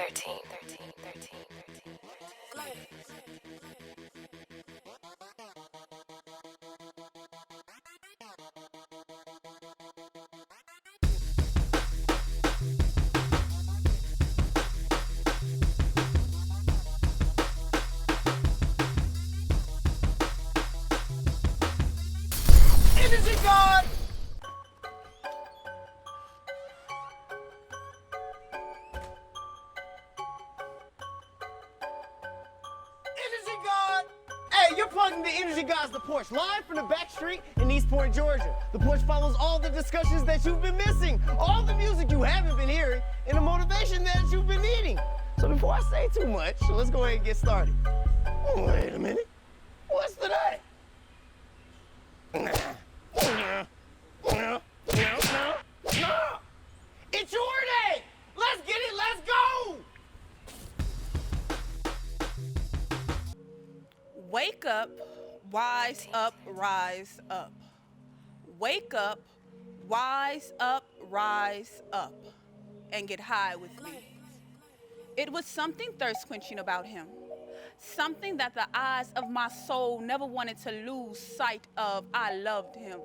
13. EnergyGods! EnergyGods! Hey, you're plugging the EnergyGods, the Porch, live from the back street in Eastport, Georgia. The Porch follows all the discussions that you've been missing, all the music you haven't been hearing, and the motivation that you've been needing. So before I say too much, let's go ahead and get started. Oh, wait a minute. What's today? No. It's your day! Let's get it, let's go! Wake up, wise up, rise up. Wake up, wise up, rise up, and get high with me. It was something thirst quenching about him, something that the eyes of my soul never wanted to lose sight of. I loved him.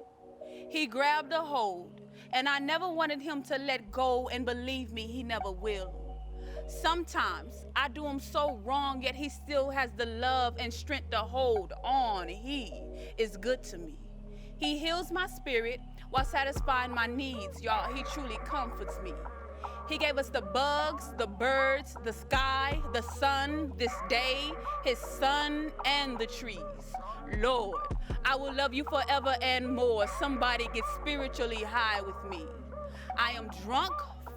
He grabbed a hold, and I never wanted him to let go, and believe me, he never will. Sometimes I do him so wrong, yet he still has the love and strength to hold on. He is good to me. He heals my spirit while satisfying my needs, y'all. He truly comforts me. He gave us the bugs, the birds, the sky, the sun, this day, his son, and the trees. Lord, I will love you forever and more. Somebody get spiritually high with me. I am drunk,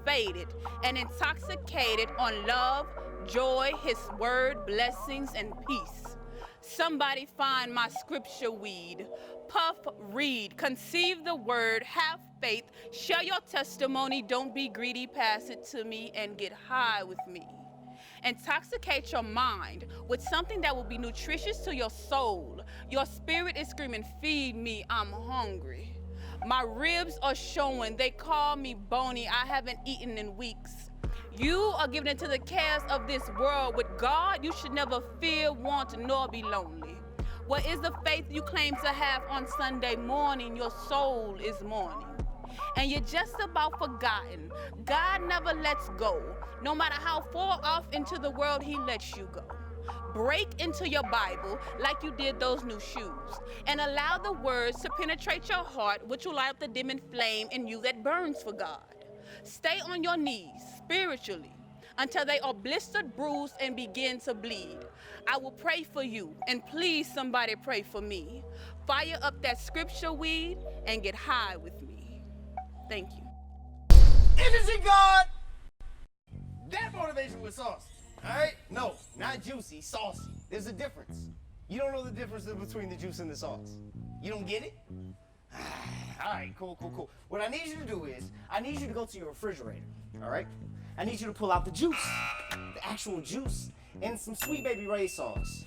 faded, and intoxicated on love, joy, his word, blessings, and peace. Somebody find my scripture weed. Puff, read, conceive the word, have faith, share your testimony, don't be greedy, pass it to me, and get high with me. Intoxicate your mind with something that will be nutritious to your soul. Your spirit is screaming, feed me, I'm hungry. My ribs are showing, they call me bony, I haven't eaten in weeks. You are given into the cares of this world. With God, you should never fear, want, nor be lonely. What is the faith you claim to have on Sunday morning? Your soul is mourning. And you're just about forgotten. God never lets go. No matter how far off into the world he lets you go. Break into your Bible like you did those new shoes. And allow the words to penetrate your heart, which will light up the dimming flame in you that burns for God. Stay on your knees spiritually until they are blistered, bruised, and begin to bleed. I will pray for you, and please somebody pray for me. Fire up that scripture weed and get high with me. Thank you. EnergyGods! That motivation was saucy, all right? No, not juicy, saucy. There's a difference. You don't know the difference between the juice and the sauce. You don't get it? All right, cool. What I need you to do is, I need you to go to your refrigerator, all right? I need you to pull out the juice, the actual juice, and some Sweet Baby Ray's sauce.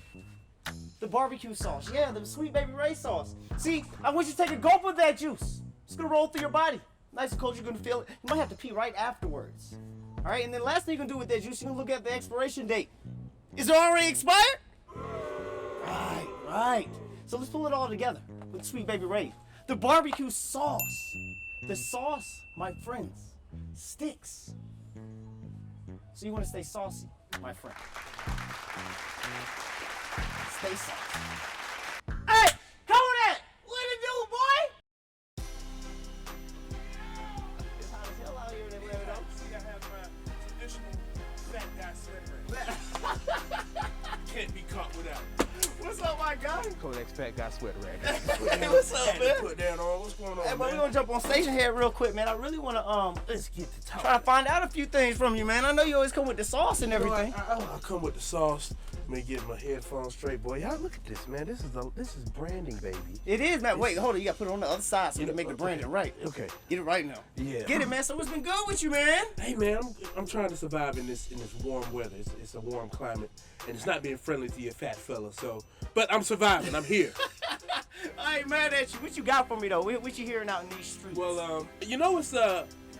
The barbecue sauce, yeah, the Sweet Baby Ray's sauce. See, I want you to take a gulp of that juice. It's gonna roll through your body. Nice and cold, you're gonna feel it. You might have to pee right afterwards. All right, and then the last thing you're gonna do with that juice, you're gonna look at the expiration date. Is it already expired? Right. So let's pull it all together with Sweet Baby Ray. The barbecue sauce. The sauce, my friends, sticks. So you want to stay saucy, my friend. Stay saucy. Hey, Kodak! What it do, boy? It's hot as hell out here in Atlanta, though. See, I have my traditional fat guy sweater. Can't be caught without it. What's up, my guy? Kodak's fat guy sweater rag. Hey, what's up, man? Put that on. What's going on, Hey, but man? we're gonna jump on station here real quick, man. I really wanna Let's get to talk. try to find out a few things from you, man. I know you always come with the sauce and You know, everything. I come with the sauce. Let me get my headphones straight, boy. Y'all look at this, man. This is branding, baby. It is, man. Wait, hold on. You gotta put it on the other side so we Yeah, can make the okay. branding right. Okay. Get it right now. Yeah. Get it, man. So what's been good with you, man? Hey, man, I'm trying to survive in this warm weather. It's a warm climate, and it's not being friendly to your fat fella. So, but I'm surviving. I'm here. I ain't mad at you. What you got for me though? What you hearing out in these streets? Well,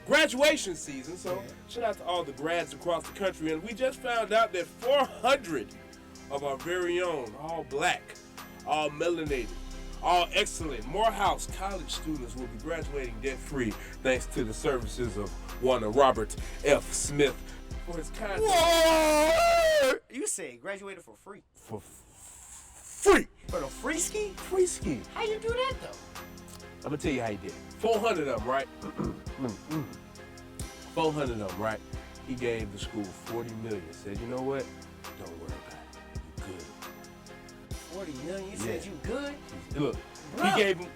graduation season, so shout out to all the grads across the country. And we just found out that 400 of our very own, all black, all melanated, all excellent Morehouse College students will be graduating debt-free thanks to the services of one Robert F. Smith for his kind. Whoa! You say graduated for free. For free. For the free ski? Free ski. How you do that though? I'm gonna tell you how he did it. 400 of them, right? 400 of them, right? He gave the school 40 million. Said, you know what? Don't worry about it. You good. 40 million? You said you good? Look, Bro.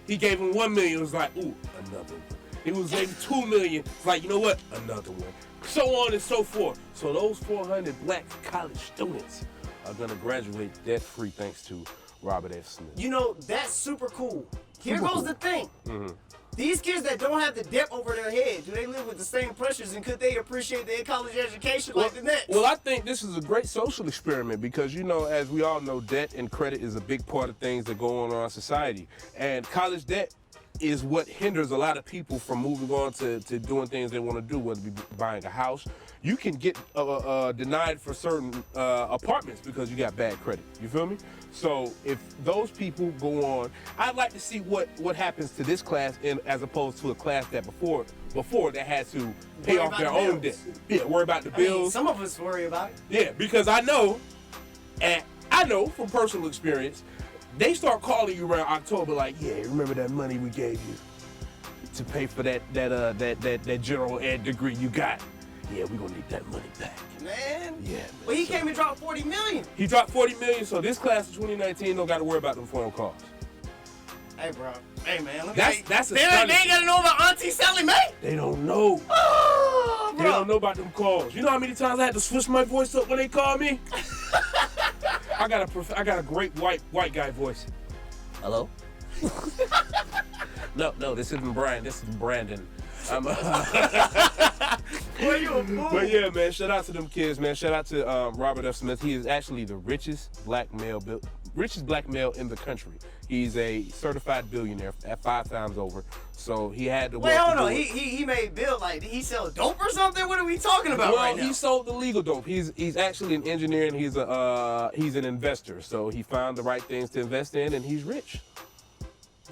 he gave him 1 million. It was like, ooh, another one. It was maybe 2 million. It's like, you know what? Another one. So on and so forth. So those 400 black college students are gonna graduate debt-free thanks to Robert F. Smith. You know, that's super cool. Here goes the thing. Mm-hmm. These kids that don't have the debt over their head, do they live with the same pressures and could they appreciate their college education like the next? Well, I think this is a great social experiment because, you know, as we all know, debt and credit is a big part of things that go on in our society. And college debt is what hinders a lot of people from moving on to doing things they want to do, whether it be buying a house. You can get denied for certain apartments because you got bad credit. You feel me? So if those people go on, I'd like to see what happens to this class as opposed to a class that before that had to pay off their own debt. Yeah, worry about the bills. I mean, some of us worry about it. Yeah, because I know from personal experience, they start calling you around October like, yeah, remember that money we gave you to pay for that general ed degree you got? Yeah, we're gonna need that money back. Man. Yeah, man. Well, he came and dropped 40 million. He dropped 40 million, so this class of 2019 don't got to worry about them phone calls. Hey, bro. Hey, man. Let me That's they ain't got to know about Auntie Sally Mae. They don't know. Oh, They bro. don't know about them calls. You know how many times I had to switch my voice up when they call me? I got a great white guy voice. Hello? No, this isn't Brian. This is Brandon. Boy, you a fool. But yeah, man, shout out to them kids, man. Shout out to Robert F. Smith. He is actually the richest black male in the country. He's a certified billionaire at 5 times over. So he had to. Wait, hold on. He made Bill like, did he sell dope or something? What are we talking about right now? Well, he sold the legal dope. He's actually an engineer and he's an investor. So he found the right things to invest in, and he's rich.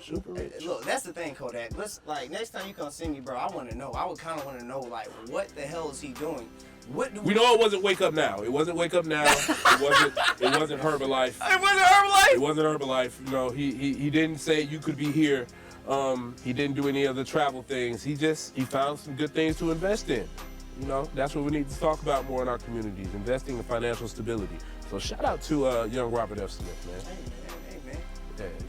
Super rich. Look, that's the thing, Kodak. Let's next time you come see me, bro, I want to know. I would kind of want to know like what the hell is he doing? What do we know? It wasn't Wake Up Now. It wasn't Wake Up Now. It wasn't Herbalife. It wasn't Herbalife. It wasn't Herbalife. You know, he didn't say you could be here. He didn't do any of the travel things. He found some good things to invest in. You know, that's what we need to talk about more in our communities, investing in financial stability. So shout out to young Robert F. Smith, man. Hey, man.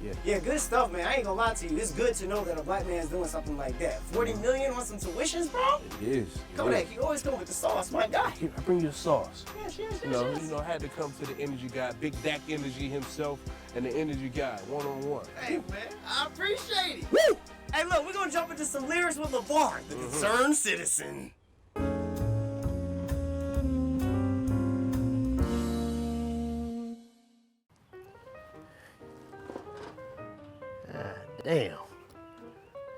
Yeah. Yeah, good stuff, man. I ain't gonna lie to you. It's good to know that a black man's doing something like that. 40 million on some tuitions, bro? It is. Kodak, you always come with the sauce, my guy. I bring you the sauce. Yes. You know, I had to come to the energy guy, Big Dak Energy himself, and the energy guy, one-on-one. Hey, man, I appreciate it. Woo! Hey, look, we're gonna jump into some lyrics with LeVar, the concerned citizen. Damn.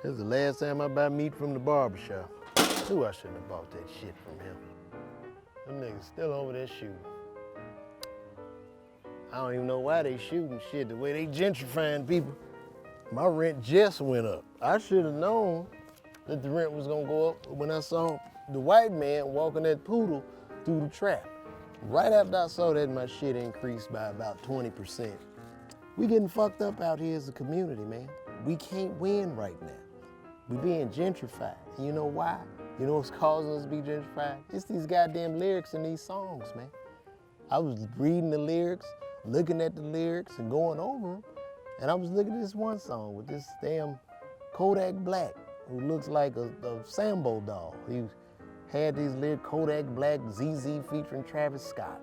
This is the last time I buy meat from the barbershop. Knew I shouldn't have bought that shit from him. Them niggas still over there shooting. I don't even know why they shooting shit the way they gentrifying people. My rent just went up. I should have known that the rent was gonna go up when I saw the white man walking that poodle through the trap. Right after I saw that, my shit increased by about 20%. We getting fucked up out here as a community, man. We can't win right now. We being gentrified. And you know why? You know what's causing us to be gentrified? It's these goddamn lyrics in these songs, man. I was reading the lyrics, looking at the lyrics and going over them, and I was looking at this one song with this damn Kodak Black, who looks like a Sambo doll. He had these lyrics, Kodak Black, ZZ featuring Travis Scott.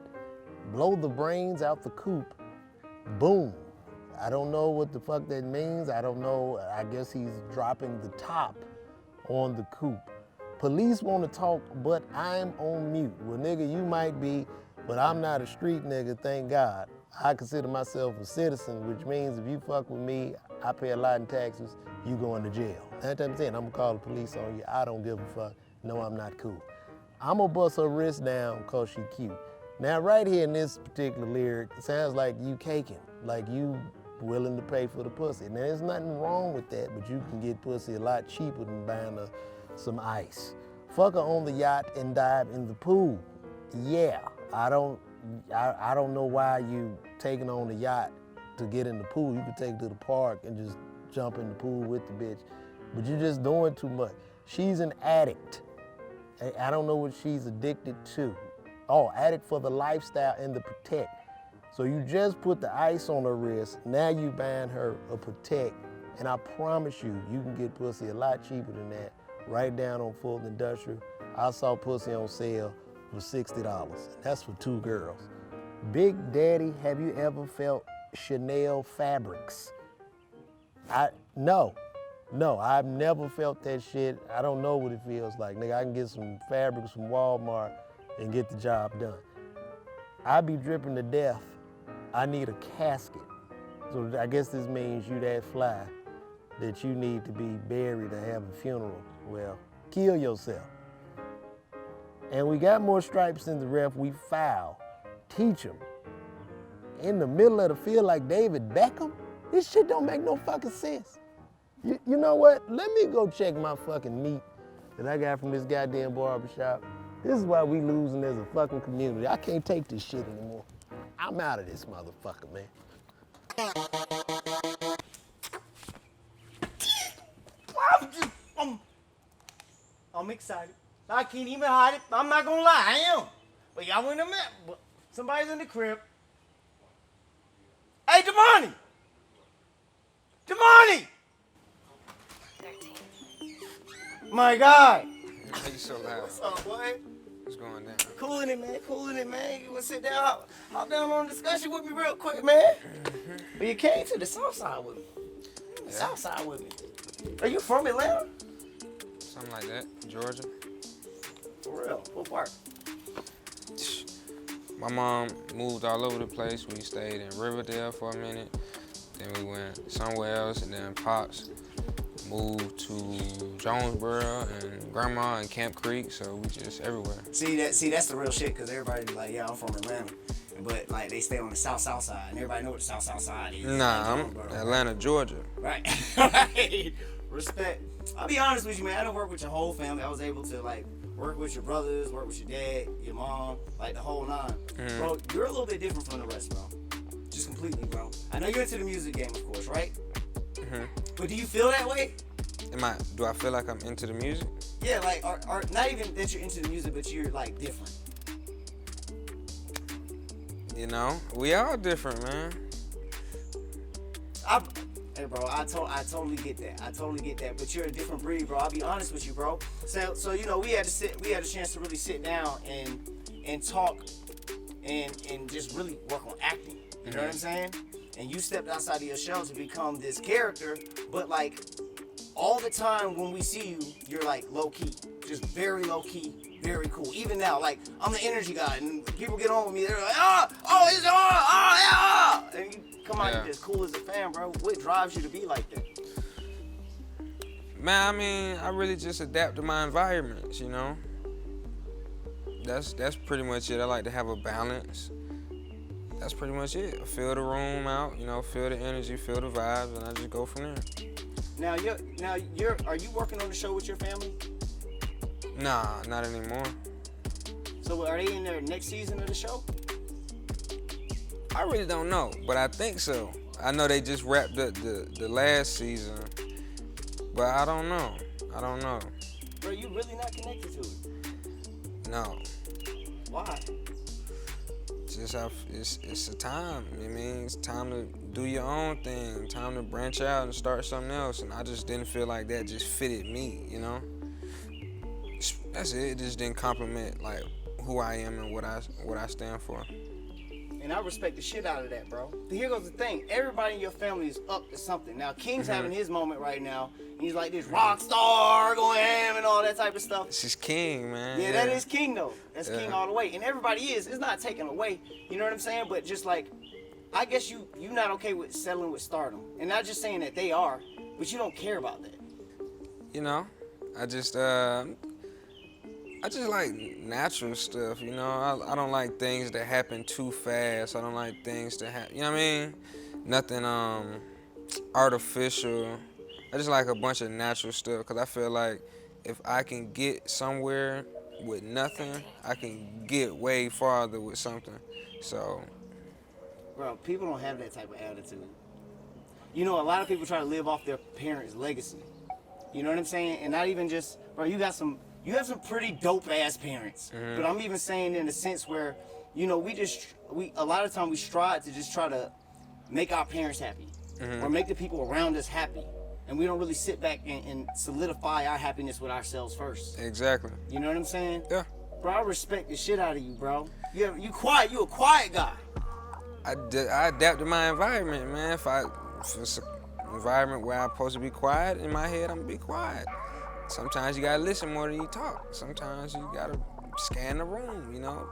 Blow the brains out the coop, boom. I don't know what the fuck that means. I don't know. I guess he's dropping the top on the coupe. Police want to talk, but I'm on mute. Well, nigga, you might be, but I'm not a street nigga, thank God. I consider myself a citizen, which means if you fuck with me, I pay a lot in taxes, you going to jail. 9 times 10, I'm gonna call the police on you. I don't give a fuck. No, I'm not cool. I'm gonna bust her wrist down because she cute. Now, right here in this particular lyric, it sounds like you caking, like you willing to pay for the pussy. Now, there's nothing wrong with that, but you can get pussy a lot cheaper than buying her some ice. Fuck her on the yacht and dive in the pool. Yeah, I don't know why you taking on the yacht to get in the pool. You could take it to the park and just jump in the pool with the bitch, but you're just doing too much. She's an addict. I don't know what she's addicted to. Oh, addict for the lifestyle and the protect. So you just put the ice on her wrist, now you buying her a protect, and I promise you, you can get pussy a lot cheaper than that, right down on Fulton Industrial. I saw pussy on sale for $60. That's for 2 girls. Big Daddy, have you ever felt Chanel fabrics? No, I've never felt that shit. I don't know what it feels like. Nigga, I can get some fabrics from Walmart and get the job done. I be dripping to death. I need a casket. So I guess this means you that fly that you need to be buried to have a funeral. Well, kill yourself. And we got more stripes in the ref. We foul. Teach them. In the middle of the field like David Beckham? This shit don't make no fucking sense. You know what? Let me go check my fucking meat that I got from this goddamn barbershop. This is why we losing as a fucking community. I can't take this shit anymore. I'm out of this motherfucker, man. I'm excited. I can't even hide it. I'm not gonna lie, I am. But y'all wouldn't have met. But somebody's in the crib. Hey, Domani! Domani! 13. My God. Why you so loud? What's up, boy? What's going down? Cooling it, man. You wanna sit down, hop down on a discussion with me real quick, man? But you came to the south side with me. South side with me. Are you from Atlanta? Something like that. Georgia. For real? What part? My mom moved all over the place. We stayed in Riverdale for a minute. Then we went somewhere else, and then Pops moved to Jonesboro and Grandma and Camp Creek, so we just everywhere. See, that's the real shit, because everybody be like, yeah, I'm from Atlanta. But, like, they stay on the south side, and everybody know what the south side is. Nah, I'm Atlanta, Georgia. Right. Right. Respect. I'll be honest with you, man. I don't work with your whole family. I was able to, like, work with your brothers, work with your dad, your mom, like the whole nine. Bro, you're a little bit different from the rest, bro. Just completely, bro. I know you're into the music game, of course, right? But do you feel that way? Do I feel like I'm into the music? Yeah, like, or not even that you're into the music, but you're, like, different. You know, we all different, man. Hey, bro, I totally get that. I totally get that. But you're a different breed, bro. I'll be honest with you, bro. So you know, we had a chance to really sit down and talk and just really work on acting. You know what I'm saying? And you stepped outside of your shell to become this character, but like all the time when we see you, you're like low key, just very low key, very cool. Even now, like I'm the energy guy, and people get on with me. They're like, it's on, yeah. And you come out, you're as cool as a fan, bro. What drives you to be like that? Man, I mean, I really just adapt to my environments, you know? That's pretty much it. I like to have a balance. That's pretty much it. I feel the room out, you know, feel the energy, feel the vibes, and I just go from there. Now, are you working on the show with your family? Nah, not anymore. So are they in their next season of the show? I really don't know, but I think so. I know they just wrapped up the last season, but I don't know. Bro, you really not connected to it? No. Why? It's a time. I mean, it's time to do your own thing, time to branch out and start something else, and I just didn't feel like that just fitted me, you know? That's it. It just didn't compliment like who I am and what I stand for. And I respect the shit out of that, bro. But here goes the thing. Everybody in your family is up to something. Now, King's having his moment right now. He's like this rock star going ham and all that type of stuff. This is King, man. Yeah, that is King, though. That's King all the way. And everybody is. It's not taken away. You know what I'm saying? But just like, I guess you not okay with settling with stardom. And not just saying that they are, but you don't care about that. You know, I just, I just like natural stuff, you know. I don't like things that happen too fast. I don't like things that happen, you know what I mean? Nothing artificial. I just like a bunch of natural stuff because I feel like if I can get somewhere with nothing, I can get way farther with something. So, Bro, people don't have that type of attitude. You know, a lot of people try to live off their parents' legacy. You know what I'm saying? And not even just, bro, you have some pretty dope ass parents. Mm-hmm. But I'm even saying in the sense where, you know, a lot of time we strive to just try to make our parents happy or make the people around us happy. And we don't really sit back and solidify our happiness with ourselves first. exactly. You know what I'm saying? Yeah. Bro, I respect the shit out of you, bro. You quiet. You a quiet guy. I adapt to my environment, man. If it's an environment where I'm supposed to be quiet in my head, I'm gonna be quiet. Sometimes you gotta listen more than you talk. Sometimes you gotta scan the room, you know.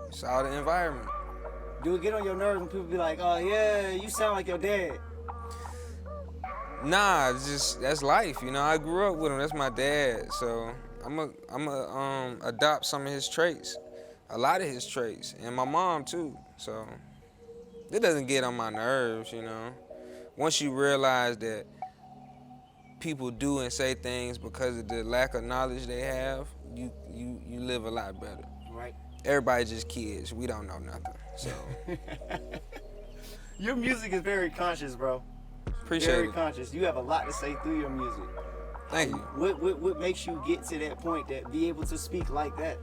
It's all the environment. Do it get on your nerves when people be like, oh yeah, you sound like your dad? Nah, it's just that's life, you know. I grew up with him. That's my dad, so I'm a adopt some of his traits, a lot of his traits, and my mom too. So it doesn't get on my nerves, you know. Once you realize that people do and say things because of the lack of knowledge they have, you live a lot better. Right. Everybody just kids. We don't know nothing. So Your music is very conscious, bro. appreciate Very it. conscious. You have a lot to say through your music. Thank you. What makes you get to that point that be able to speak like that?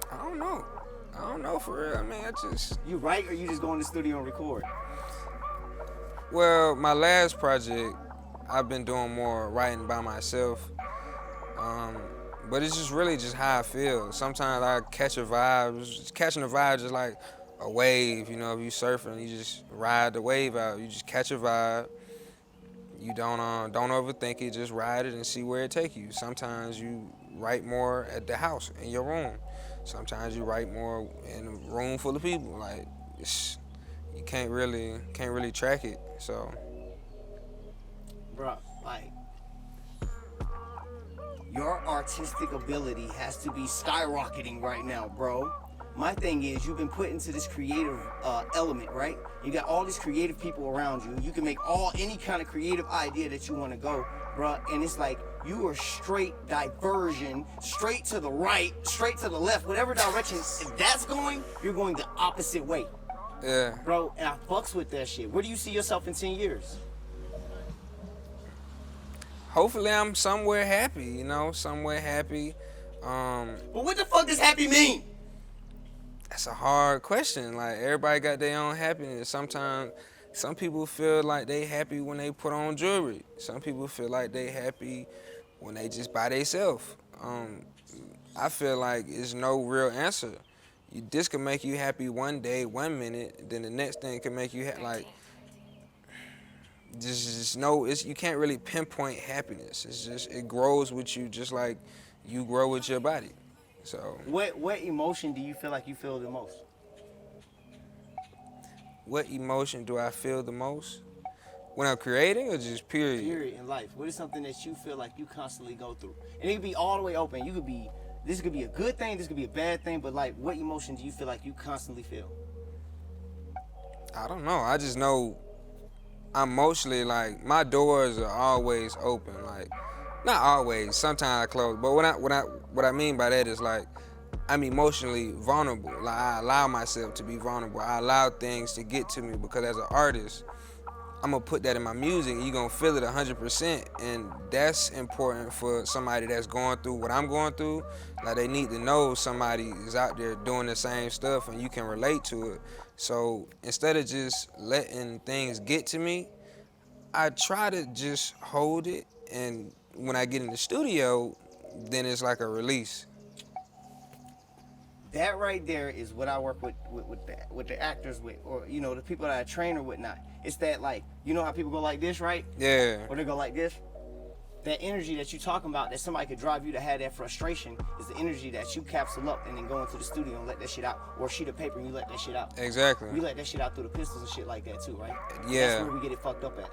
I don't know for real. I mean, I just. You write or you just go in the studio and record? Well, my last project, I've been doing more writing by myself. But it's just really just how I feel. Sometimes I catch a vibe. Catching a vibe just like a wave, you know, if you surfing, you just ride the wave out. You just catch a vibe. You don't overthink it, just ride it and see where it take you. Sometimes you write more at the house, in your room. Sometimes you write more in a room full of people. Like, you can't really track it, so. Bro, like, your artistic ability has to be skyrocketing right now, bro. My thing is, you've been put into this creative element, right? You got all these creative people around you. You can make any kind of creative idea that you want to go, bro. And it's like you are straight diversion, straight to the right, straight to the left, whatever direction. If that's going, you're going the opposite way. Yeah. Bro, and I fucks with that shit. Where do you see yourself in 10 years? Hopefully I'm somewhere happy, you know, somewhere happy. But what the fuck does happy mean? That's a hard question. Like, everybody got their own happiness. Sometimes some people feel like they happy when they put on jewelry. Some people feel like they happy when they just by themselves. I feel like it's no real answer. This can make you happy one day, 1 minute, then the next thing can make you like. You can't really pinpoint happiness. It's just, it grows with you just like you grow with your body. So. What emotion do you feel like you feel the most? What emotion do I feel the most? When I'm creating or just period? Period in life. What is something that you feel like you constantly go through? And it could be all the way open. This could be a good thing, this could be a bad thing, but like, what emotion do you feel like you constantly feel? I don't know. I just know I'm mostly like, my doors are always open. Like, not always. Sometimes I close. But what I mean by that is like, I'm emotionally vulnerable. Like, I allow myself to be vulnerable. I allow things to get to me because as an artist, I'm gonna put that in my music and you're gonna feel it 100%. And that's important for somebody that's going through what I'm going through. Like, they need to know somebody is out there doing the same stuff and you can relate to it. So instead of just letting things get to me, I try to just hold it, and when I get in the studio, then it's like a release. That right there is what I work with the actors with, or you know, the people that I train or whatnot. It's that, like, you know how people go like this, right? Yeah. Or they go like this. That energy that you're talking about, that somebody could drive you to have that frustration, is the energy that you capsule up and then go into the studio and let that shit out, or a sheet of paper and you let that shit out. Exactly. We let that shit out through the pistols and shit like that too, right? Yeah. That's where we get it fucked up at.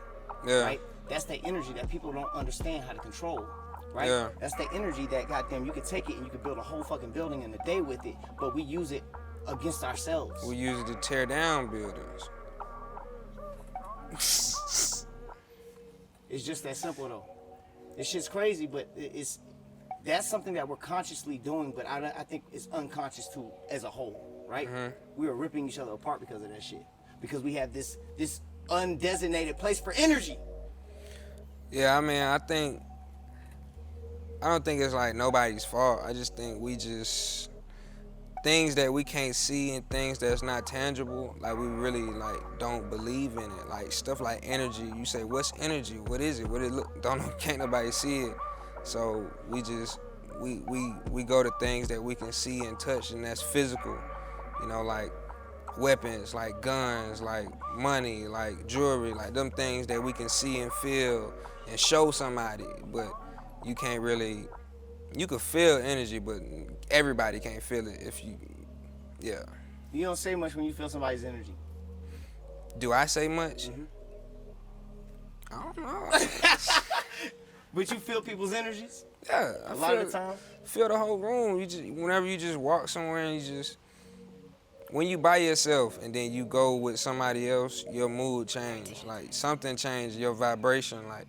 Yeah. Right? That's that energy that people don't understand how to control. right? Yeah. That's the energy that goddamn you could take it and you could build a whole fucking building in a day with it, but we use it against ourselves. We use it to tear down buildings. It's just that simple though. This shit's crazy, but that's something that we're consciously doing, but I think it's unconscious too as a whole, right? We are ripping each other apart because of that shit. Because we have this undesignated place for energy. Yeah, I mean, I don't think it's like nobody's fault. I just think things that we can't see and things that's not tangible, like we really like don't believe in it. Like stuff like energy. You say, what's energy? What is it? What it look? Can't nobody see it. So we go to things that we can see and touch, and that's physical. You know, like weapons, like guns, like money, like jewelry, like them things that we can see and feel and show somebody. But you can't really. You can feel energy, but everybody can't feel it if you, yeah. You don't say much when you feel somebody's energy. Do I say much? I don't know. But you feel people's energies? Yeah, A lot of the time? Feel the whole room. Whenever you just walk somewhere and when you by yourself and then you go with somebody else, your mood changes. Like something changes, your vibration. Like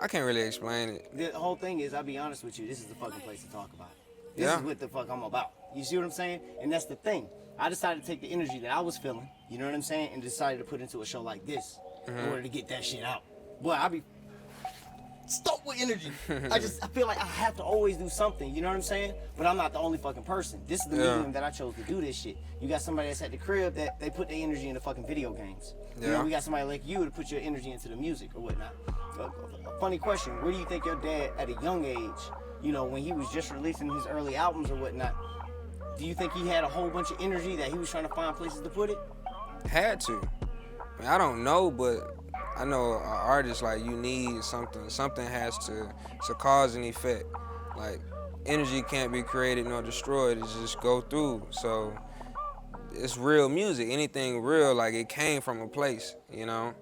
I can't really explain it. The whole thing is, I'll be honest with you, this is the fucking place to talk about it. This Yeah. is what the fuck I'm about. You see what I'm saying? And that's the thing. I decided to take the energy that I was feeling, you know what I'm saying, and decided to put into a show like this in order to get that shit out. Boy, I be stoked with energy. I feel like I have to always do something, you know what I'm saying? But I'm not the only fucking person. This is the medium that I chose to do this shit. You got somebody that's at the crib that they put their energy into fucking video games. You know, we got somebody like you to put your energy into the music or whatnot. A funny question, where do you think your dad at a young age, you know, when he was just releasing his early albums or whatnot, do you think he had a whole bunch of energy that he was trying to find places to put it? Had to. I mean, I don't know, but I know an artist, like, you need something. Something has to, it's a cause and effect. Like, energy can't be created nor destroyed. It just go through. So it's real music. Anything real, like, it came from a place, you know?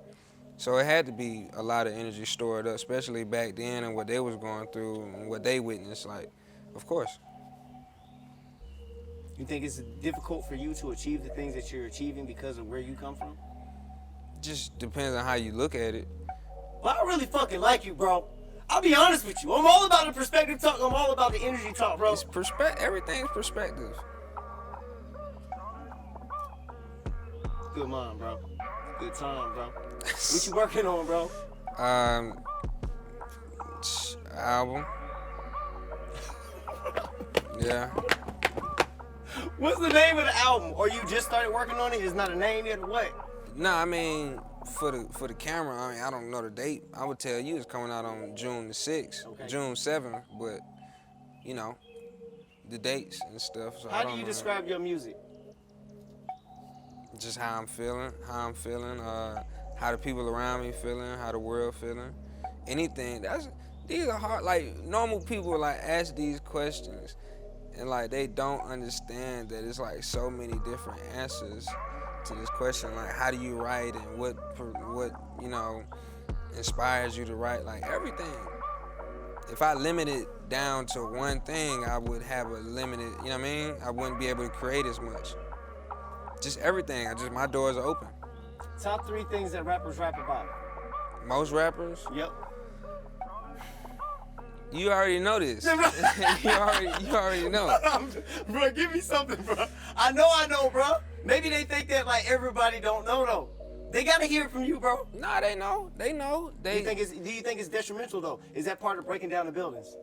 So it had to be a lot of energy stored up, especially back then and what they was going through and what they witnessed, like, of course. You think it's difficult for you to achieve the things that you're achieving because of where you come from? Just depends on how you look at it. Well, I really fucking like you, bro. I'll be honest with you. I'm all about the perspective talk. I'm all about the energy talk, bro. It's everything's perspective. Good mind, bro. Good time, bro. What you working on, bro? Album. Yeah. What's the name of the album? Or you just started working on it? It's not a name yet, or what? No, I mean, for the camera, I mean, I don't know the date. I would tell you it's coming out on June the 6th, June 7th, but, you know, the dates and stuff. So How do you describe your music? Just how I'm feeling, how the people around me feeling, how the world feeling. Anything. These are hard, like, normal people, like, ask these questions, and, like, they don't understand that it's, like, so many different answers to this question, like, how do you write and what you know, inspires you to write, like, everything. If I limit it down to one thing, I would have a limited, you know what I mean? I wouldn't be able to create as much. Just everything, my doors are open. Top 3 things that rappers rap about. Most rappers? Yep. You already know this. you already know. Bro, give me something, bro. I know, bro. Maybe they think that, like, everybody don't know, though. They gotta hear it from you, bro. Nah, they know. They know. Do you think it's detrimental, though? Is that part of breaking down the buildings?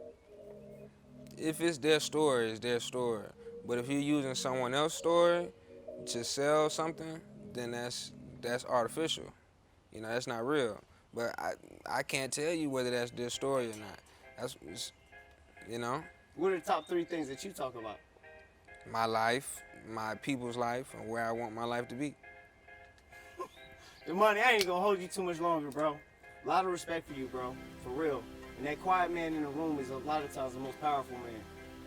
If it's their story, it's their story. But if you're using someone else's story to sell something, then that's artificial. You know, that's not real. But I can't tell you whether that's their story or not. That's, you know. What are the top 3 things that you talk about? My life, my people's life, and where I want my life to be. Domani, I ain't gonna hold you too much longer, bro. A lot of respect for you, bro. For real. And that quiet man in the room is a lot of times the most powerful man.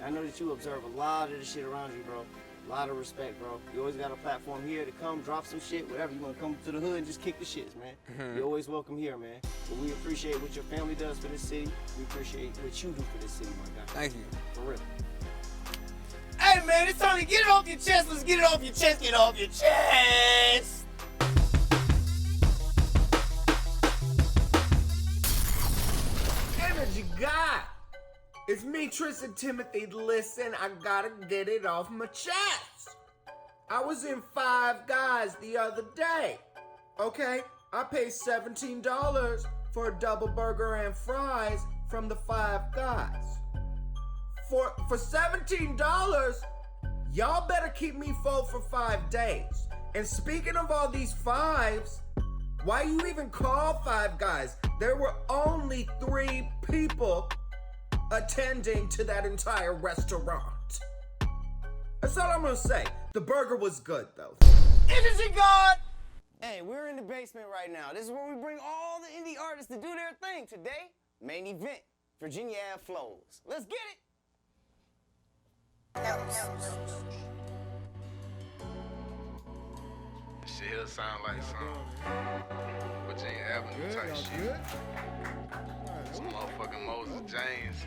I know that you observe a lot of the shit around you, bro. A lot of respect, bro. You always got a platform here to come, drop some shit, whatever. You want to come to the hood and just kick the shits, man. You're always welcome here, man. But we appreciate what your family does for this city. We appreciate what you do for this city, my guy. Thank you. For real. Hey, man, it's time to get it off your chest. Let's get it off your chest. Get it off your chest. EnergyGods. It's me, Tristan Timothy. Listen, I gotta get it off my chest. I was in Five Guys the other day. Okay, I paid $17 for a double burger and fries from the Five Guys. For $17, y'all better keep me full for 5 days. And speaking of all these fives, why you even call Five Guys? There were only 3 people attending to that entire restaurant. That's all I'm gonna say. The burger was good though. EnergyGods! Hey, we're in the basement right now. This is where we bring all the indie artists to do their thing today. Main event, Virginia Ave Flows. Let's get it! Shit here sound like some Virginia Avenue type shit. Some motherfucking Moses James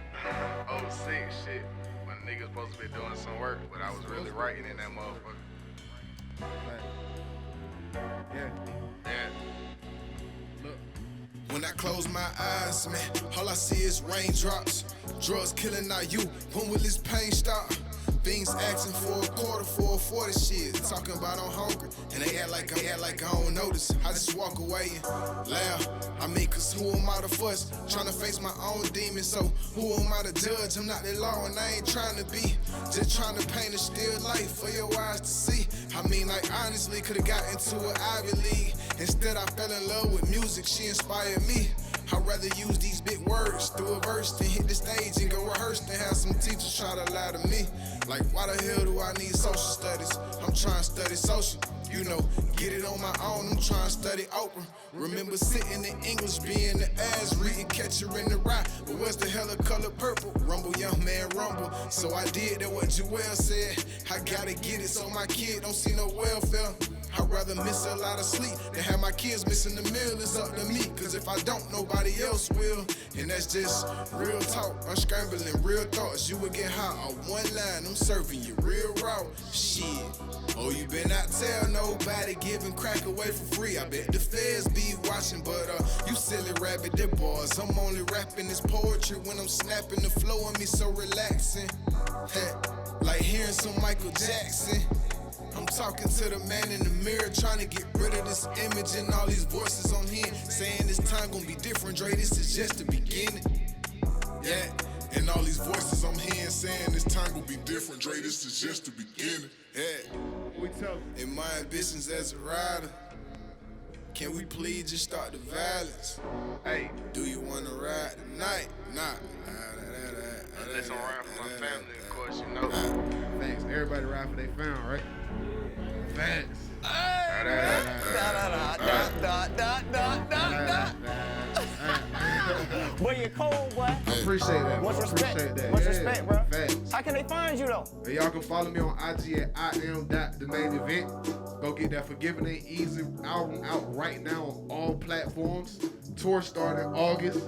06 shit. When niggas supposed to be doing some work, but I was really writing in that motherfucker. Yeah. When I close my eyes, man, all I see is raindrops. Drugs killing our youth. When will this pain stop? Things asking for a quarter for a 40 shit. Talking about I'm hungry, and they act like I don't notice. I just walk away and laugh. I mean, cause who am I to fuss? Trying to face my own demons, so who am I to judge? I'm not the law and I ain't trying to be. Just trying to paint a still life for your eyes to see. I mean, like honestly, could've got into an Ivy League. Instead, I fell in love with music, she inspired me. I'd rather use these big words through a verse than hit the stage and go rehearse than have some teachers try to lie to me. Like, why the hell do I need social studies? I'm trying to study social, you know, get it on my own. I'm trying to study Oprah. Remember sitting in English, being the ass, reading Catcher in the Rye. But where's the hell of color purple? Rumble, young man, rumble. So I did that what Joel said. I gotta get it so my kid don't see no welfare. I'd rather miss a lot of sleep than have my kids missing the meal. It's up to me, cause if I don't, nobody else will. And that's just real talk, unscrambling real thoughts. You would get hot on one line, I'm serving you real raw. Shit, oh, you been not tell nobody giving crack away for free. I bet the feds be watching, but you silly rabbit, the boys. I'm only rapping this poetry when I'm snapping. The flow on me so relaxing. Hey, like hearing some Michael Jackson. I'm talking to the man in the mirror, trying to get rid of this image and all these voices on here, saying this time gonna be different, Dre, this is just the beginning. Yeah, and all these voices I'm hearing saying this time gonna be different, Dre, this is just the beginning. Yeah, in my ambitions as a rider, can we please just start the violence? Hey, do you wanna ride tonight? Nah. Unless I'm riding for my family, of course, you know. Thanks. Everybody ride for their family, right? Thanks. Boy, you're cold, boy. I appreciate that. Much respect. Appreciate that. Much Yeah, respect, bro. Facts. How can they find you, though? And y'all can follow me on IG at IM.TheMainEvent. Go get that Forgiving Ain't Easy album out right now on all platforms. Tour starting August.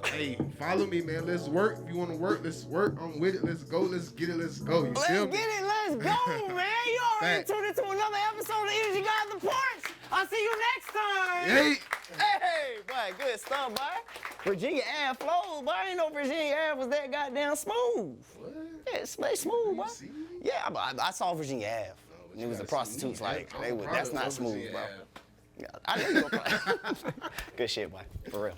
Hey, follow me, man. Let's work. If you want to work, let's work. I'm with it. Let's go. Let's get it. Let's go. You feel me? Let's get it. Let's go, man. You already tuned into another episode of EnergyGods, the Porch. I'll see you next time. Hey. Hey, boy, good stuff, boy. Virginia Ave flows, boy. I didn't know Virginia Ave was that goddamn smooth. What? Yeah, it's smooth, boy. Yeah, I saw Virginia Ave. And it was the prostitutes, like, that's not smooth, bro. Yeah, I know you were probably. Good shit, boy. For real.